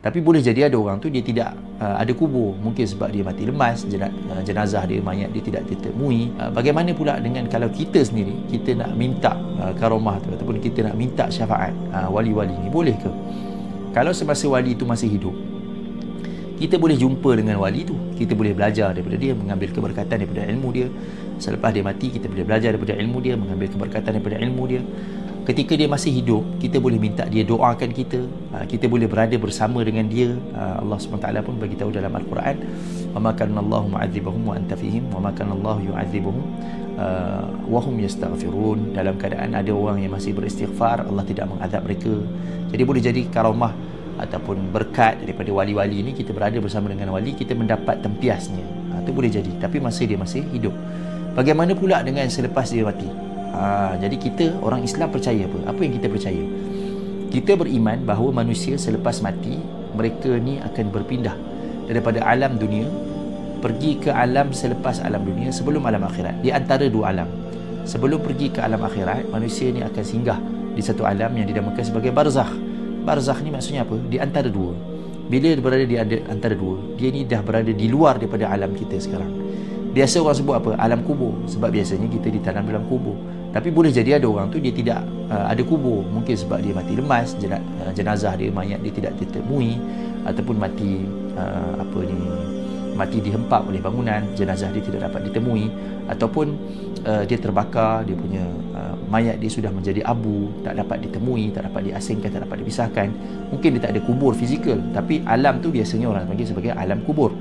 Tapi boleh jadi ada orang tu dia tidak ada kubur, mungkin sebab dia mati lemas, jenazah dia, mayat dia tidak ditemui. Bagaimana pula dengan kalau kita sendiri, kita nak minta karamah tu ataupun kita nak minta syafaat wali-wali ni, boleh ke? Kalau semasa wali itu masih hidup, kita boleh jumpa dengan wali tu, kita boleh belajar daripada dia, mengambil keberkatan daripada ilmu dia. Selepas dia mati, kita boleh belajar daripada ilmu dia, mengambil keberkatan daripada ilmu dia. Ketika dia masih hidup, kita boleh minta dia doakan kita, kita boleh berada bersama dengan dia. Allah SWT pun bagi tahu dalam Al-Quran, wa ma kana Allahu mu'adzibahum wa anta fihim wa ma kana Allahu yu'adzibuhum wa hum yastaghfirun. Dalam keadaan ada orang yang masih beristighfar, Allah tidak mengadab mereka. Jadi boleh jadi karamah ataupun berkat daripada wali-wali ini, kita berada bersama dengan wali, kita mendapat tempiasnya. Itu boleh jadi, tapi masa dia masih hidup. Bagaimana pula dengan selepas dia mati? Jadi kita orang Islam percaya apa? Apa yang kita percaya? Kita beriman bahawa manusia selepas mati, mereka ni akan berpindah daripada alam dunia pergi ke alam selepas alam dunia, sebelum alam akhirat. Di antara dua alam. Sebelum pergi ke alam akhirat, manusia ni akan singgah di satu alam yang dinamakan sebagai barzakh. Barzakh ni maksudnya apa? Di antara dua. Bila dia berada di antara dua, dia ni dah berada di luar daripada alam kita sekarang. Biasa orang sebut apa? Alam kubur. Sebab biasanya kita ditanam dalam kubur. Tapi boleh jadi ada orang tu dia tidak ada kubur, mungkin sebab dia mati lemas, jenazah dia, mayat dia tidak ditemui, ataupun mati mati dihempap oleh bangunan, jenazah dia tidak dapat ditemui, ataupun dia terbakar, dia punya mayat dia sudah menjadi abu, tak dapat ditemui, tak dapat diasingkan, tak dapat dipisahkan. Mungkin dia tak ada kubur fizikal, tapi alam tu biasanya orang panggil sebagai alam kubur.